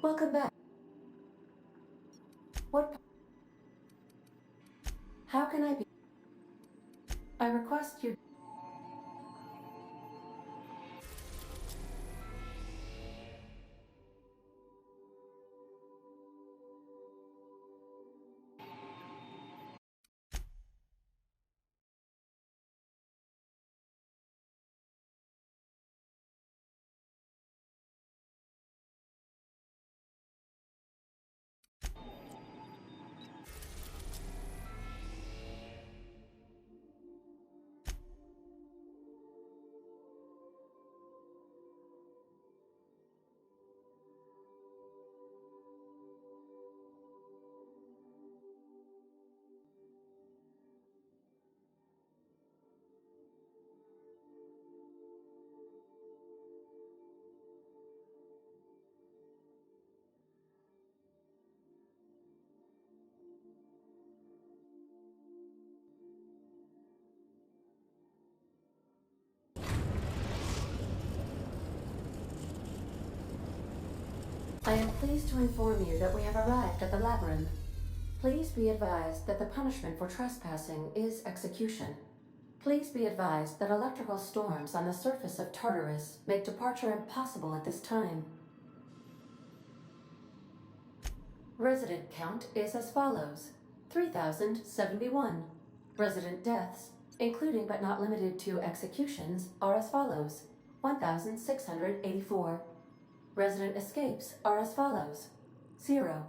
Welcome back. What? How can I be? I request you. I am pleased to inform you that we have arrived at the labyrinth. Please be advised that the punishment for trespassing is execution. Please be advised that electrical storms on the surface of Tartarus make departure impossible at this time. Resident count is as follows: 3,071. Resident deaths, including but not limited to executions, are as follows: 1,684. Resident escapes are as follows: 0.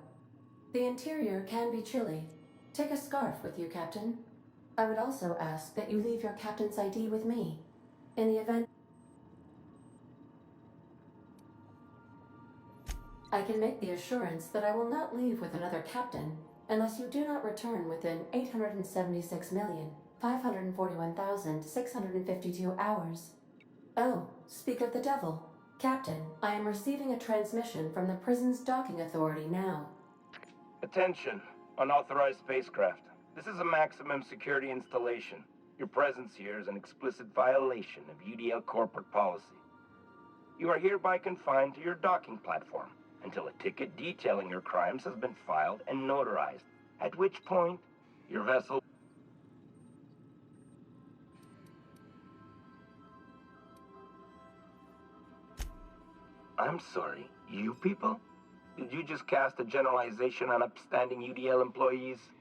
The interior can be chilly. Take a scarf with you, Captain. I would also ask that you leave your captain's ID with me. In the event I can make the assurance that I will not leave with another captain unless you do not return within 876,541,652 hours. Oh, speak of the devil. Captain, I am receiving a transmission from the prison's docking authority now. Attention, unauthorized spacecraft. This is a maximum security installation. Your presence here is an explicit violation of UDL corporate policy. You are hereby confined to your docking platform until a ticket detailing your crimes has been filed and notarized, at which point your vessel... I'm sorry, you people? Did you just cast a generalization on upstanding UDL employees?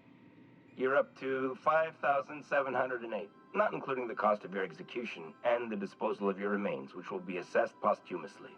You're up to 5,708, not including the cost of your execution and the disposal of your remains, which will be assessed posthumously.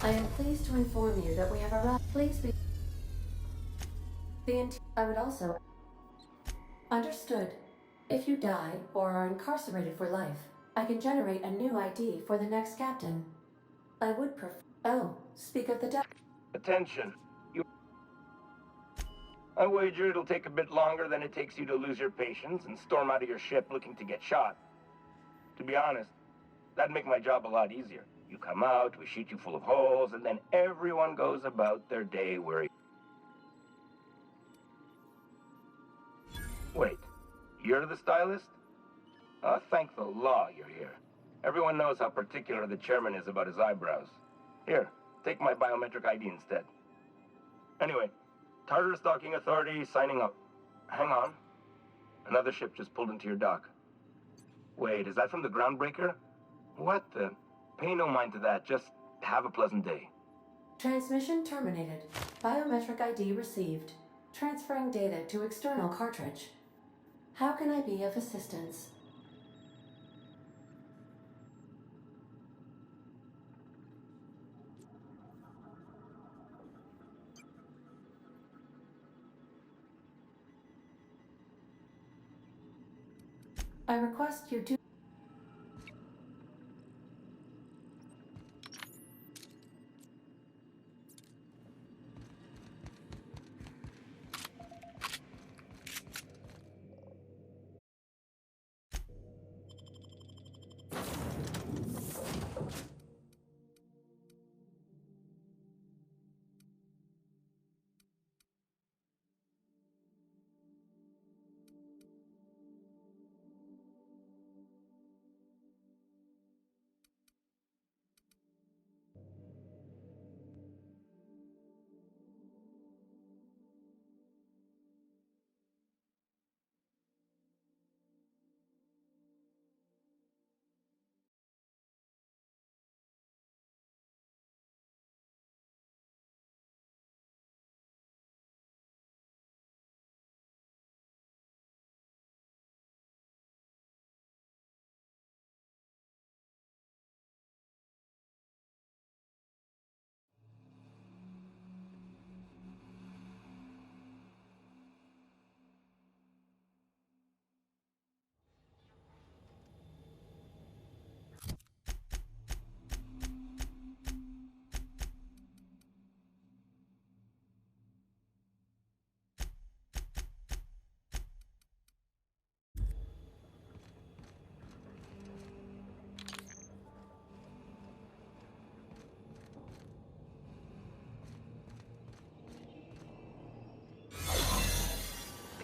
I am pleased to inform you that we have arrived. Please be... I would also... Understood. If you die or are incarcerated for life, I can generate a new ID for the next captain. I would prefer... Oh, speak of the devil. Attention. I wager it'll take a bit longer than it takes you to lose your patience and storm out of your ship looking to get shot. To be honest, that'd make my job a lot easier. You come out, we shoot you full of holes, and then everyone goes about their day worried. Wait, you're the stylist? Thank the law you're here. Everyone knows how particular the chairman is about his eyebrows. Here, take my biometric ID instead. Anyway, Tartar Stalking Authority signing up. Hang on. Another ship just pulled into your dock. Wait, is that from the Groundbreaker? What the? Pay no mind to that. Just have a pleasant day. Transmission terminated. Biometric ID received. Transferring data to external cartridge. How can I be of assistance? I request you do.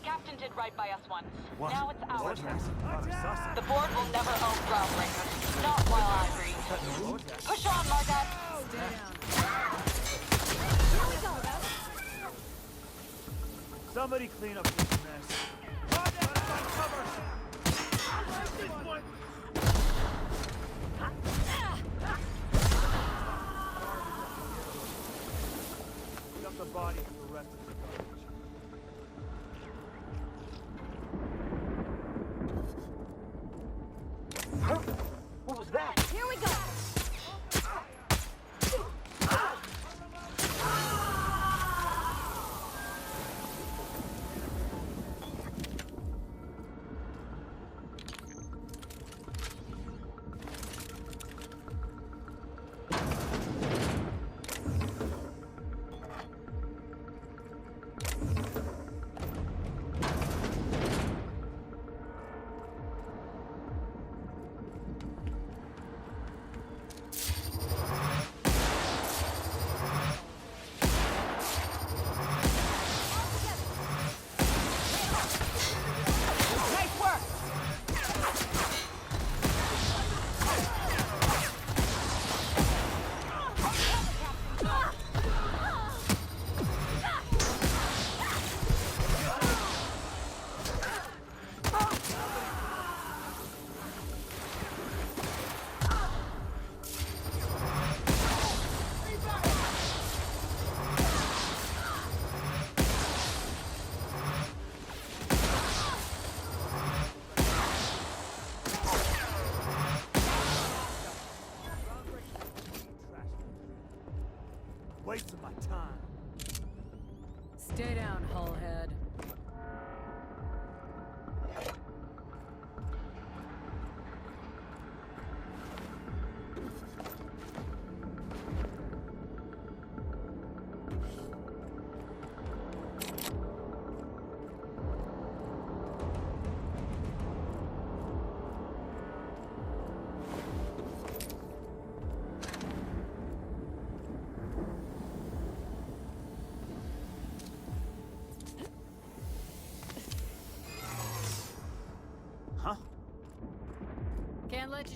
Captain did right by us once. What? Now it's our turn. The board will never own Groundbreaker. Not while I breathe. Push on, Margot. Somebody clean up this mess. Cover! Clean up the body for the rest of the garbage. What was that? Here we go. Wasting my time. Stay down, hullhead.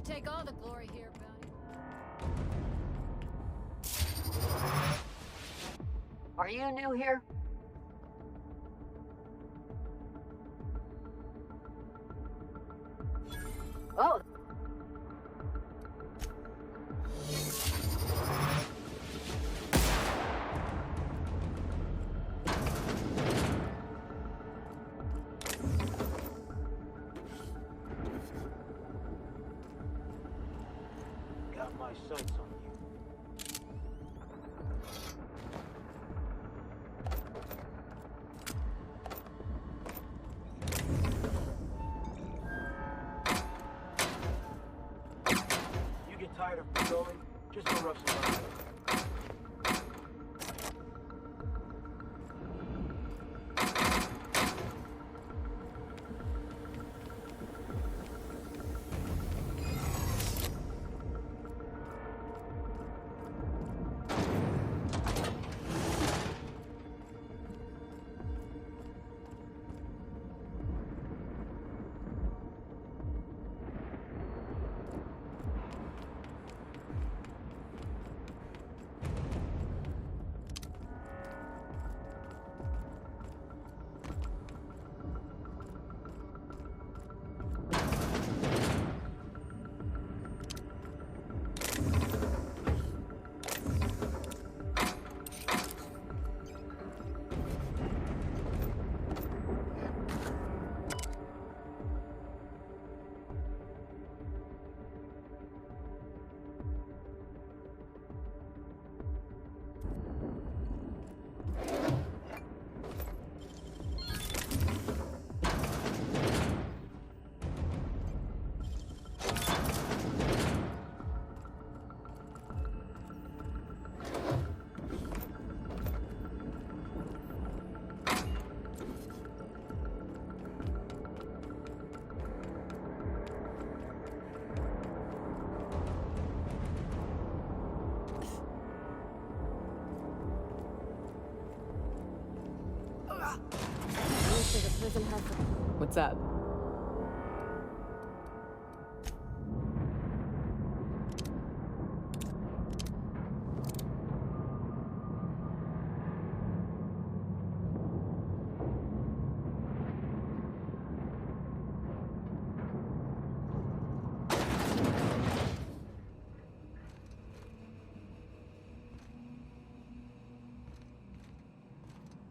take all the glory here, Bounty. Are you new here? Oh. Got my sights on you. You get tired of patrolling? Just go rough some around. What's up?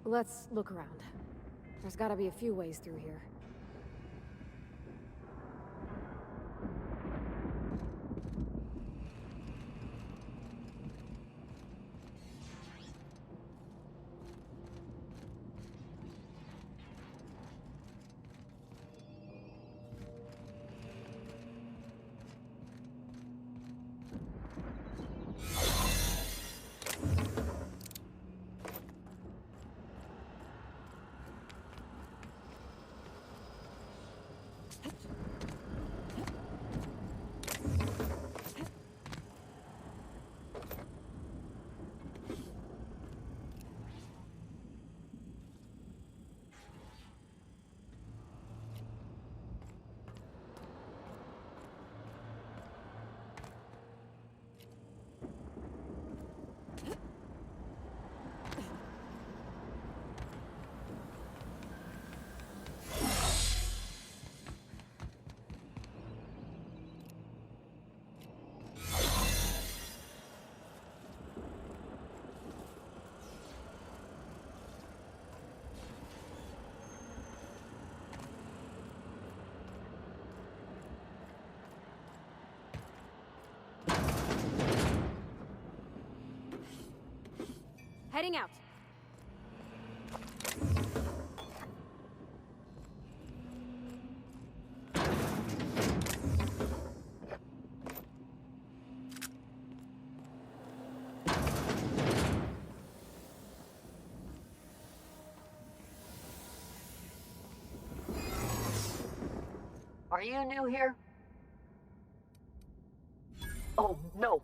Let's look around. There's gotta be a few ways through here. Heading out. Are you new here? Oh, no.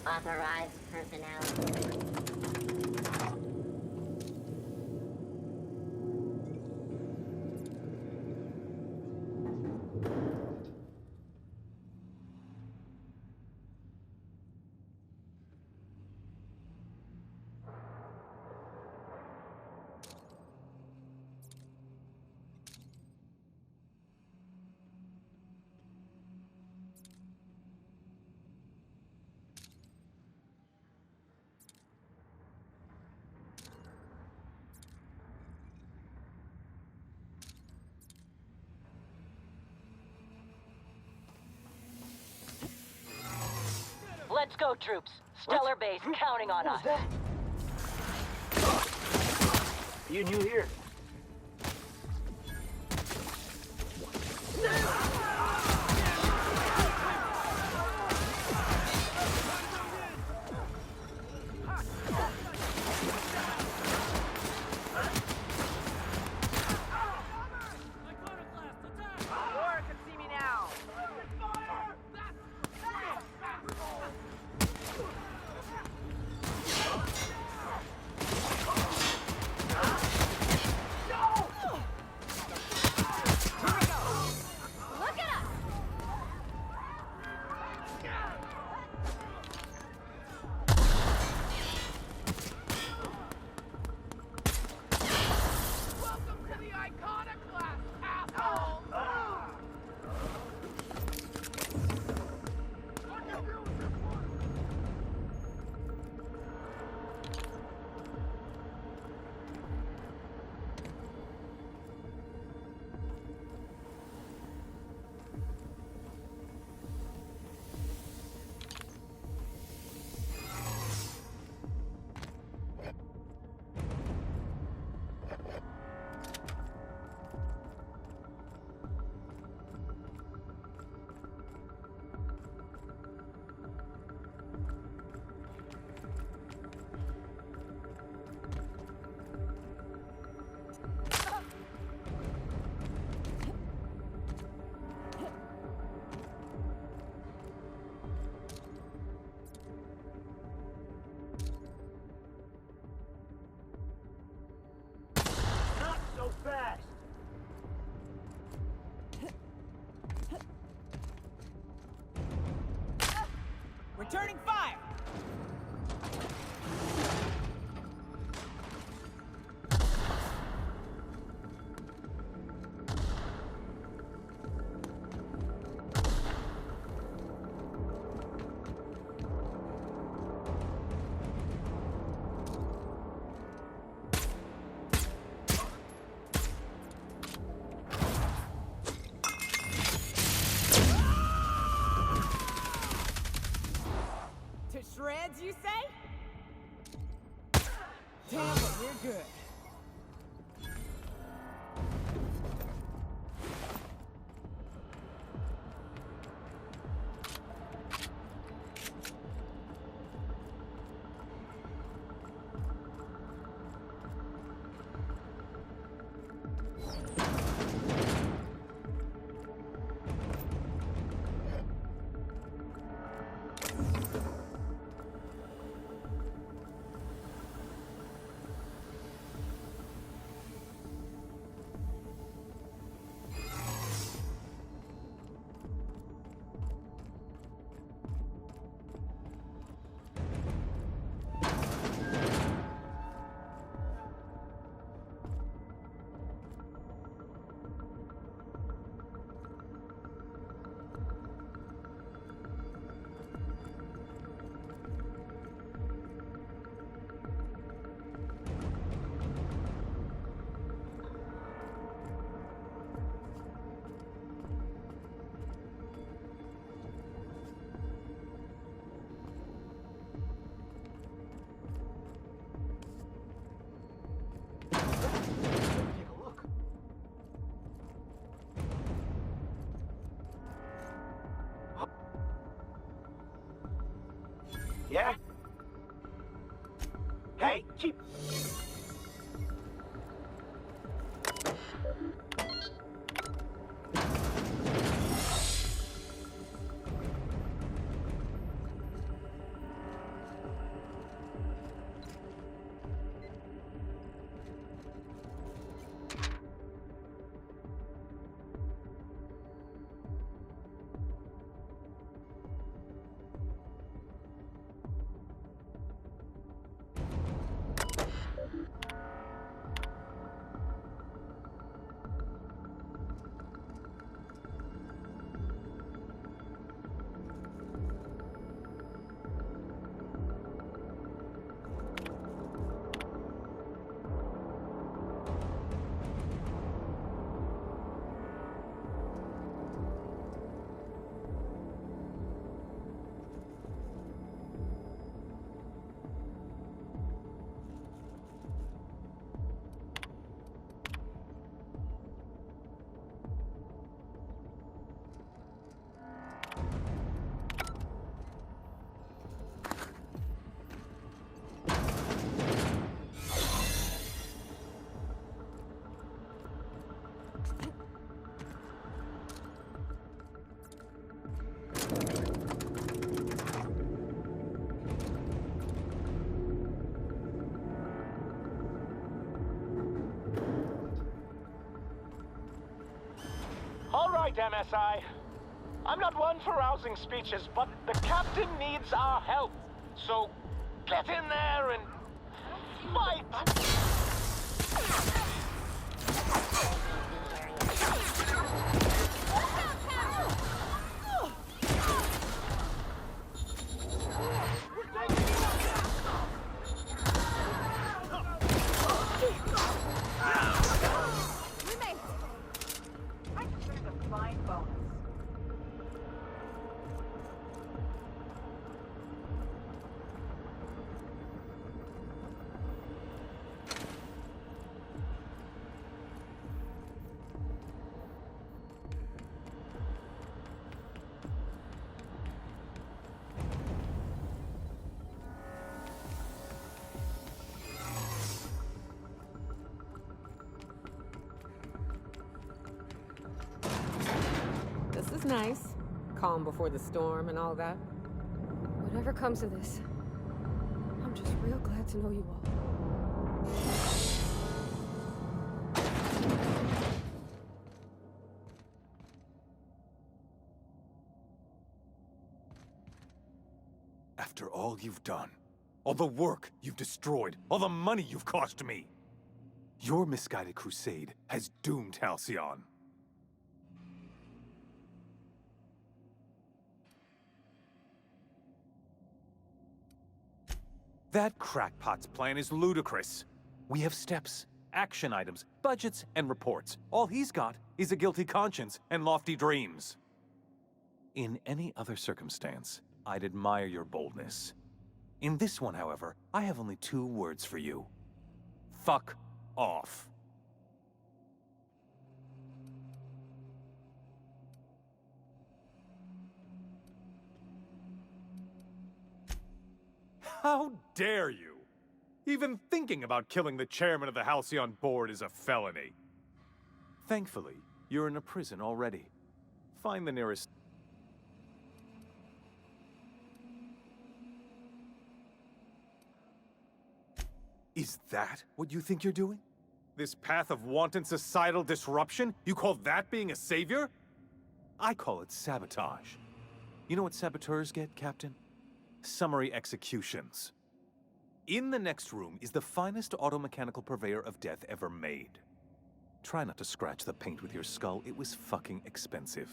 Authorized personnel. Let's go, troops. Stellar Base counting on us. You new here? Damn, but we're good. Yeah? Hey, keep... All right, MSI. I'm not one for rousing speeches, but the captain needs our help. So, get in there and fight! This is nice. Calm before the storm and all that. Whatever comes of this, I'm just real glad to know you all. After all you've done, all the work you've destroyed, all the money you've cost me, your misguided crusade has doomed Halcyon. That crackpot's plan is ludicrous. We have steps, action items, budgets, and reports. All he's got is a guilty conscience and lofty dreams. In any other circumstance, I'd admire your boldness. In this one, however, I have only 2 words for you. fuck off. How dare you? Even thinking about killing the chairman of the Halcyon board is a felony. Thankfully, you're in a prison already. Find the nearest... Is that what you think you're doing? This path of wanton societal disruption? You call that being a savior? I call it sabotage. You know what saboteurs get, Captain? Summary executions. In the next room is the finest automechanical purveyor of death ever made. Try not to scratch the paint with your skull. It was fucking expensive.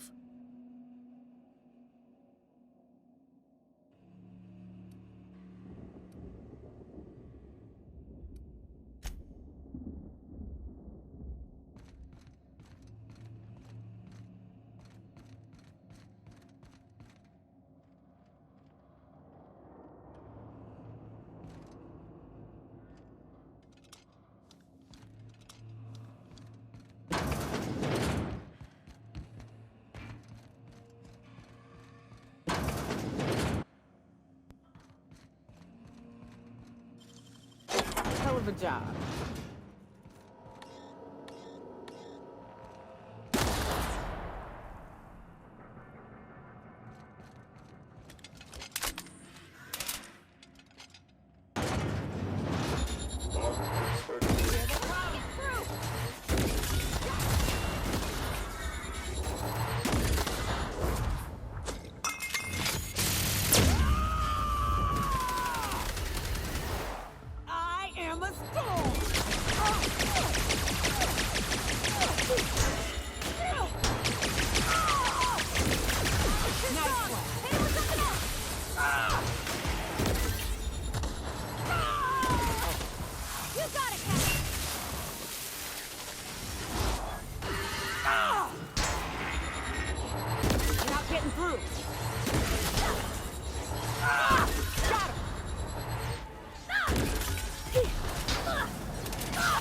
Hell of a job. I am a storm! Nice one. You got it, Captain! You're not getting through. Got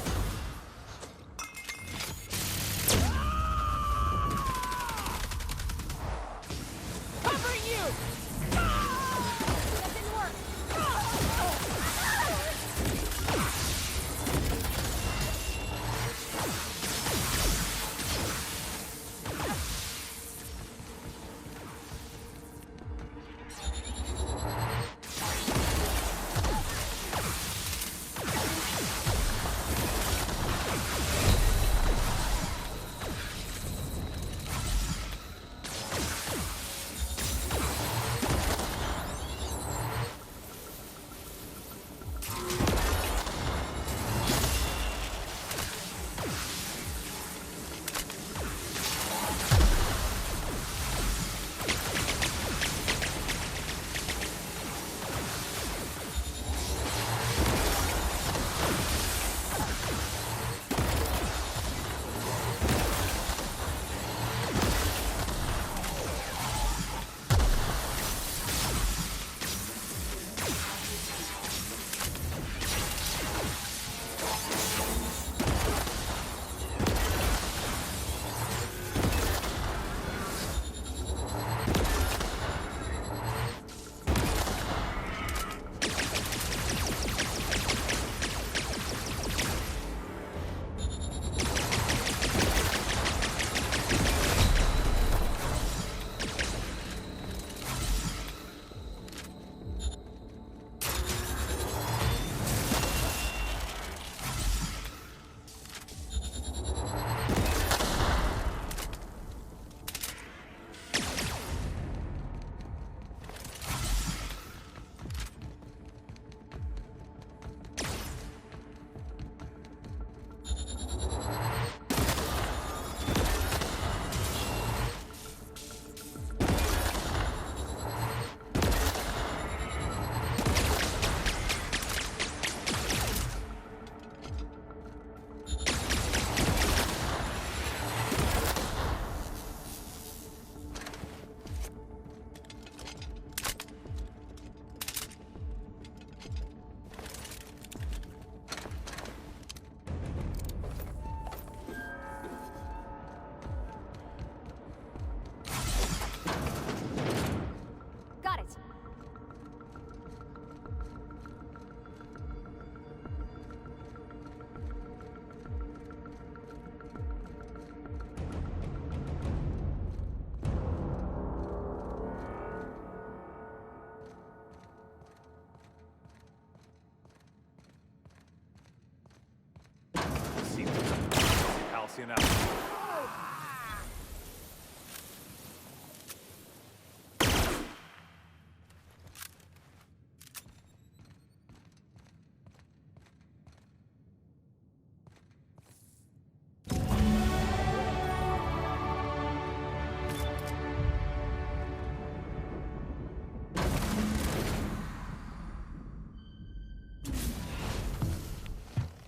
him. face, you know.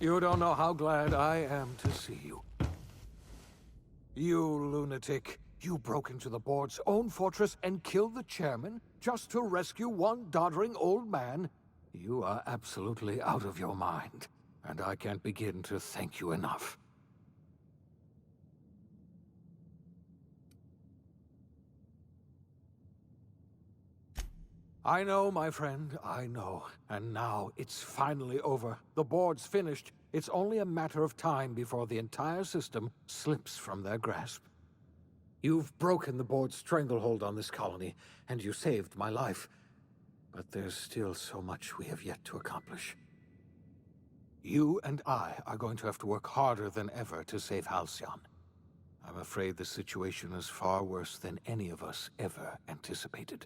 You don't know how glad I am to see you. You lunatic. You broke into the board's own fortress and killed the chairman just to rescue one doddering old man? You are absolutely out of your mind, and I can't begin to thank you enough. I know, my friend, I know. And now it's finally over. The board's finished. It's only a matter of time before the entire system slips from their grasp. You've broken the board's stranglehold on this colony, and you saved my life. But there's still so much we have yet to accomplish. You and I are going to have to work harder than ever to save Halcyon. I'm afraid the situation is far worse than any of us ever anticipated.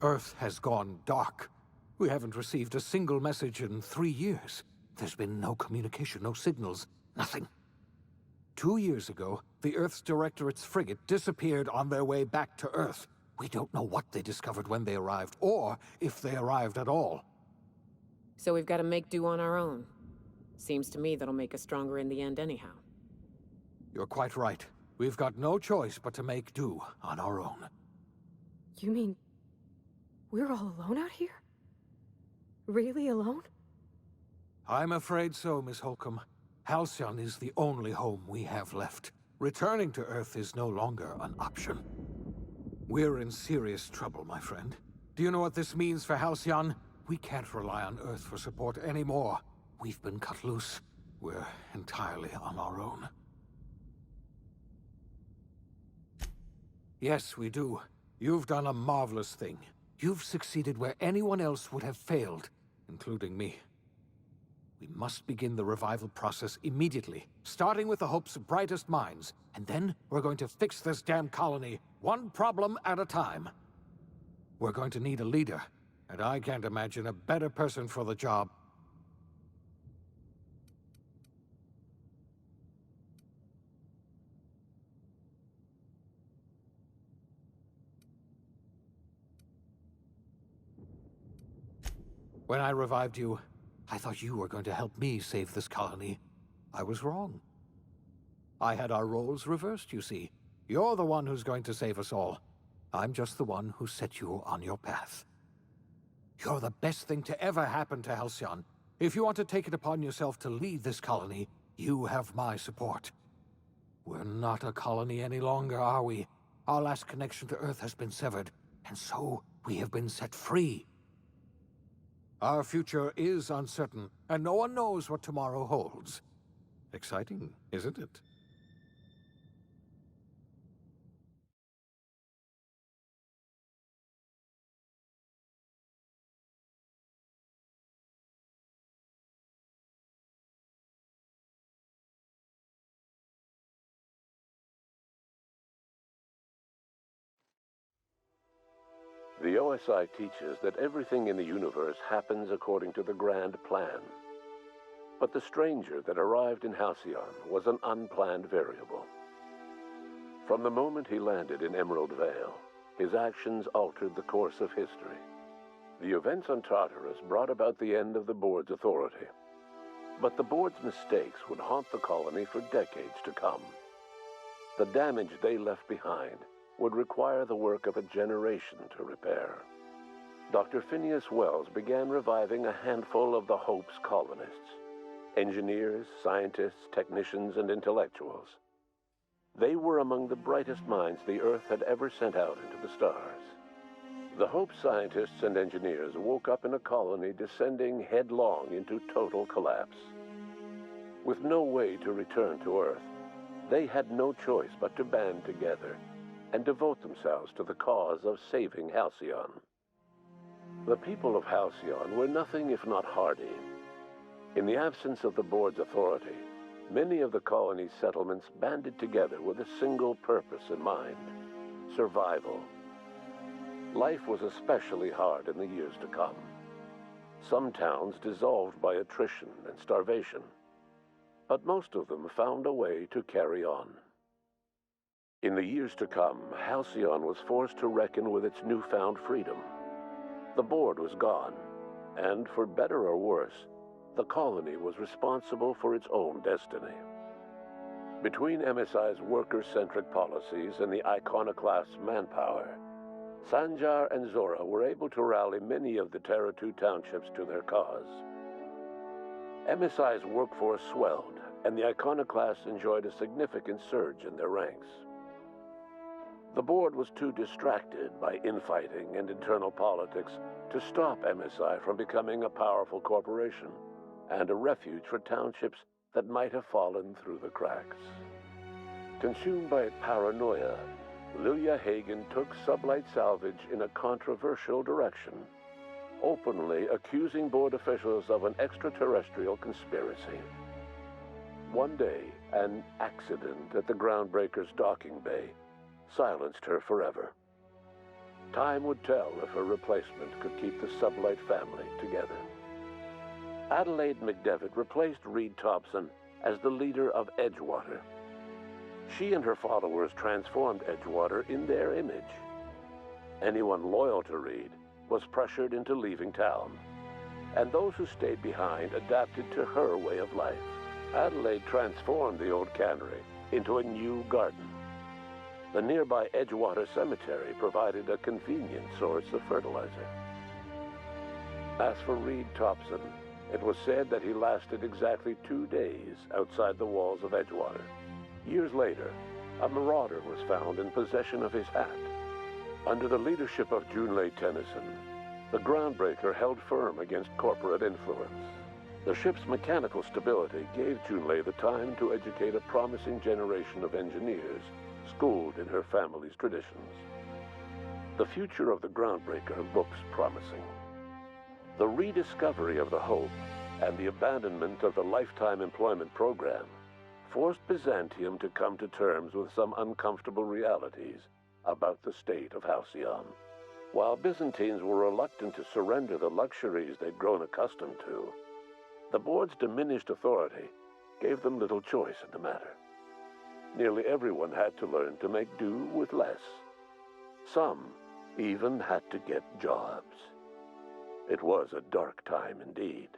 Earth has gone dark. We haven't received a single message in 3 years. There's been no communication, no signals, nothing. 2 years ago, the Earth's Directorate's frigate disappeared on their way back to Earth. We don't know what they discovered when they arrived, or if they arrived at all. So we've got to make do on our own. Seems to me that'll make us stronger in the end anyhow. You're quite right. We've got no choice but to make do on our own. You mean we're all alone out here? Really alone? I'm afraid so, Miss Holcomb. Halcyon is the only home we have left. Returning to Earth is no longer an option. We're in serious trouble, my friend. Do you know what this means for Halcyon? We can't rely on Earth for support anymore. We've been cut loose. We're entirely on our own. Yes, we do. You've done a marvelous thing. You've succeeded where anyone else would have failed, including me. We must begin the revival process immediately, starting with the Hope's brightest minds, and then we're going to fix this damn colony, one problem at a time. We're going to need a leader, and I can't imagine a better person for the job. When I revived you, I thought you were going to help me save this colony. I was wrong. I had our roles reversed, you see. You're the one who's going to save us all. I'm just the one who set you on your path. You're the best thing to ever happen to Halcyon. If you want to take it upon yourself to lead this colony, you have my support. We're not a colony any longer, are we? Our last connection to Earth has been severed, and so we have been set free. Our future is uncertain, and no one knows what tomorrow holds. Exciting, isn't it? The OSI teaches that everything in the universe happens according to the grand plan. But the stranger that arrived in Halcyon was an unplanned variable. From the moment he landed in Emerald Vale, his actions altered the course of history. The events on Tartarus brought about the end of the board's authority. But the board's mistakes would haunt the colony for decades to come. The damage they left behind would require the work of a generation to repair. Dr. Phineas Wells began reviving a handful of the Hope's colonists. Engineers, scientists, technicians, and intellectuals. They were among the brightest minds the Earth had ever sent out into the stars. The Hope scientists and engineers woke up in a colony descending headlong into total collapse. With no way to return to Earth, they had no choice but to band together and devote themselves to the cause of saving Halcyon. The people of Halcyon were nothing if not hardy. In the absence of the board's authority, many of the colony's settlements banded together with a single purpose in mind: survival. Life was especially hard in the years to come. Some towns dissolved by attrition and starvation, but most of them found a way to carry on. In the years to come, Halcyon was forced to reckon with its newfound freedom. The board was gone, and for better or worse, the colony was responsible for its own destiny. Between MSI's worker-centric policies and the iconoclast's manpower, Sanjar and Zora were able to rally many of the Terra 2 townships to their cause. MSI's workforce swelled, and the iconoclasts enjoyed a significant surge in their ranks. The board was too distracted by infighting and internal politics to stop MSI from becoming a powerful corporation and a refuge for townships that might have fallen through the cracks. Consumed by paranoia, Lilia Hagen took Sublight Salvage in a controversial direction, openly accusing board officials of an extraterrestrial conspiracy. One day, an accident at the Groundbreaker's docking bay silenced her forever. Time would tell if her replacement could keep the Sublight family together. Adelaide McDevitt replaced Reed Thompson as the leader of Edgewater. She and her followers transformed Edgewater in their image. Anyone loyal to Reed was pressured into leaving town, and those who stayed behind adapted to her way of life. Adelaide transformed the old cannery into a new garden. The nearby Edgewater Cemetery provided a convenient source of fertilizer. As for Reed Thompson, it was said that he lasted exactly 2 days outside the walls of Edgewater. Years later, a marauder was found in possession of his hat. Under the leadership of Junlei Tennyson, the Groundbreaker held firm against corporate influence. The ship's mechanical stability gave Junlei the time to educate a promising generation of engineers schooled in her family's traditions. The future of the Groundbreaker looks promising. The rediscovery of the Hope and the abandonment of the Lifetime Employment Program forced Byzantium to come to terms with some uncomfortable realities about the state of Halcyon. While Byzantines were reluctant to surrender the luxuries they'd grown accustomed to, the board's diminished authority gave them little choice in the matter. Nearly everyone had to learn to make do with less. Some even had to get jobs. It was a dark time indeed.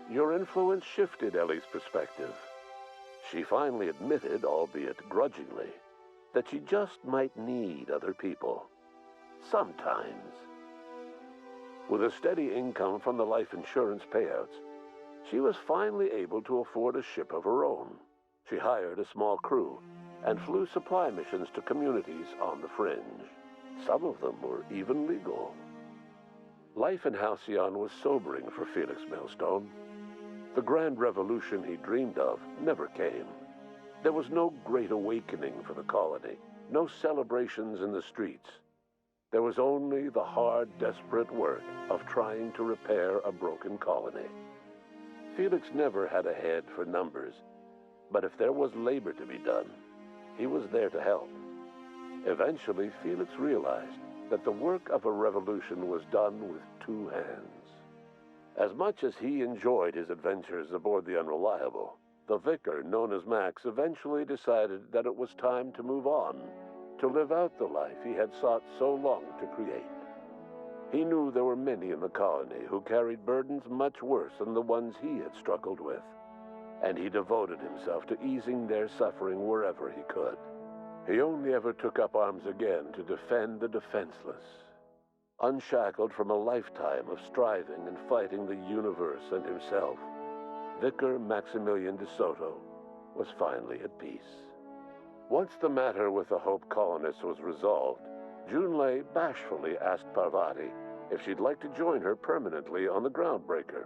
Your influence shifted Ellie's perspective. She finally admitted, albeit grudgingly, that she just might need other people. Sometimes. With a steady income from the life insurance payouts, she was finally able to afford a ship of her own. She hired a small crew and flew supply missions to communities on the fringe. Some of them were even legal. Life in Halcyon was sobering for Felix Millstone. The grand revolution he dreamed of never came. There was no great awakening for the colony, no celebrations in the streets. There was only the hard, desperate work of trying to repair a broken colony. Felix never had a head for numbers, but if there was labor to be done, he was there to help. Eventually, Felix realized that the work of a revolution was done with 2 hands. As much as he enjoyed his adventures aboard the Unreliable, the vicar, known as Max, eventually decided that it was time to move on, to live out the life he had sought so long to create. He knew there were many in the colony who carried burdens much worse than the ones he had struggled with, and he devoted himself to easing their suffering wherever he could. He only ever took up arms again to defend the defenseless. Unshackled from a lifetime of striving and fighting the universe and himself, Vicar Maximilian de Soto was finally at peace. Once the matter with the Hope colonists was resolved, Junlei bashfully asked Parvati if she'd like to join her permanently on the Groundbreaker,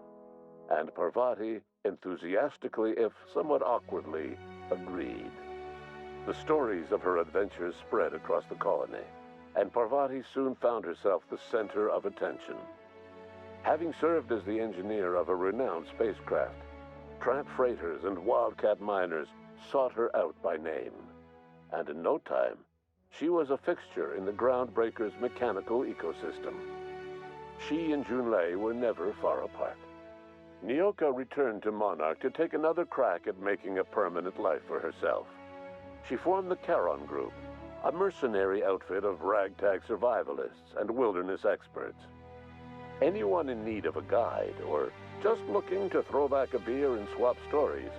and Parvati enthusiastically, if somewhat awkwardly, agreed. The stories of her adventures spread across the colony. and Parvati soon found herself the center of attention. Having served as the engineer of a renowned spacecraft, tramp freighters and wildcat miners sought her out by name. And in no time, she was a fixture in the Groundbreaker's mechanical ecosystem. She and Junlei were never far apart. Nyoka returned to Monarch to take another crack at making a permanent life for herself. She formed the Charon Group, a mercenary outfit of ragtag survivalists and wilderness experts. Anyone in need of a guide, or just looking to throw back a beer and swap stories,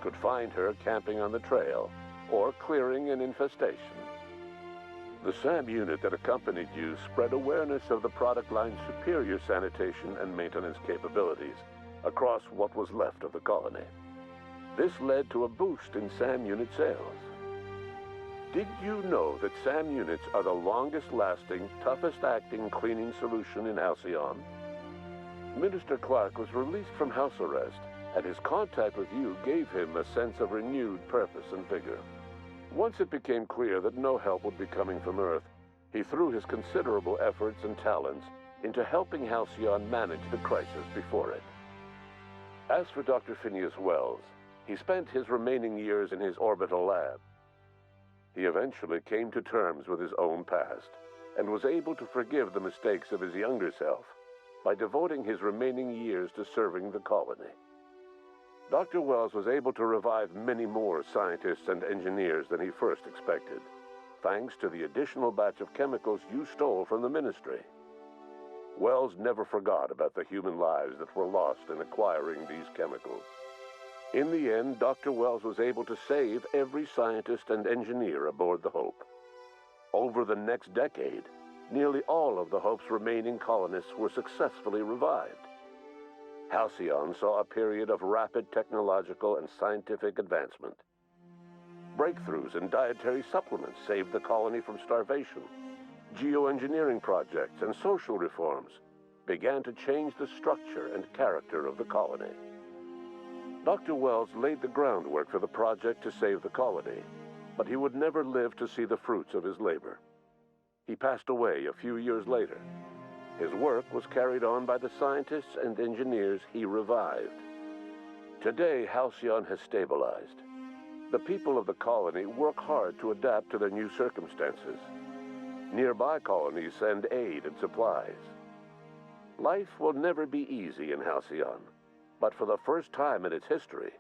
could find her camping on the trail or clearing an infestation. The SAM unit that accompanied you spread awareness of the product line's superior sanitation and maintenance capabilities across what was left of the colony. This led to a boost in SAM unit sales. Did you know that SAM units are the longest-lasting, toughest-acting cleaning solution in Halcyon? Minister Clark was released from house arrest, and his contact with you gave him a sense of renewed purpose and vigor. Once it became clear that no help would be coming from Earth, he threw his considerable efforts and talents into helping Halcyon manage the crisis before it. As for Dr. Phineas Wells, he spent his remaining years in his orbital lab. He eventually came to terms with his own past and was able to forgive the mistakes of his younger self by devoting his remaining years to serving the colony. Dr. Wells was able to revive many more scientists and engineers than he first expected, thanks to the additional batch of chemicals you stole from the Ministry. Wells never forgot about the human lives that were lost in acquiring these chemicals. In the end, Dr. Wells was able to save every scientist and engineer aboard the Hope. Over the next decade, nearly all of the Hope's remaining colonists were successfully revived. Halcyon saw a period of rapid technological and scientific advancement. Breakthroughs in dietary supplements saved the colony from starvation. Geoengineering projects and social reforms began to change the structure and character of the colony. Dr. Wells laid the groundwork for the project to save the colony, but he would never live to see the fruits of his labor. He passed away a few years later. His work was carried on by the scientists and engineers he revived. Today, Halcyon has stabilized. The people of the colony work hard to adapt to their new circumstances. Nearby colonies send aid and supplies. Life will never be easy in Halcyon, but for the first time in its history,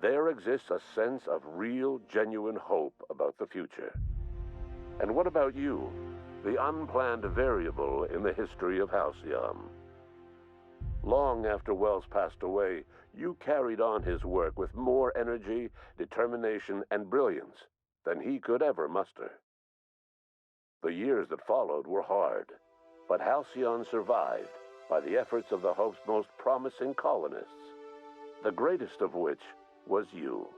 there exists a sense of real, genuine hope about the future. And what about you, the unplanned variable in the history of Halcyon? Long after Wells passed away, you carried on his work with more energy, determination, and brilliance than he could ever muster. The years that followed were hard, but Halcyon survived by the efforts of the Hope's most promising colonists, the greatest of which was you.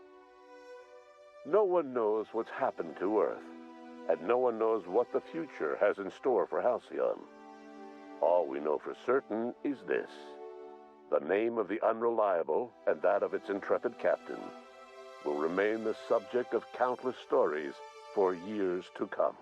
No one knows what's happened to Earth, and no one knows what the future has in store for Halcyon. All we know for certain is this: the name of the Unreliable and that of its intrepid captain will remain the subject of countless stories for years to come.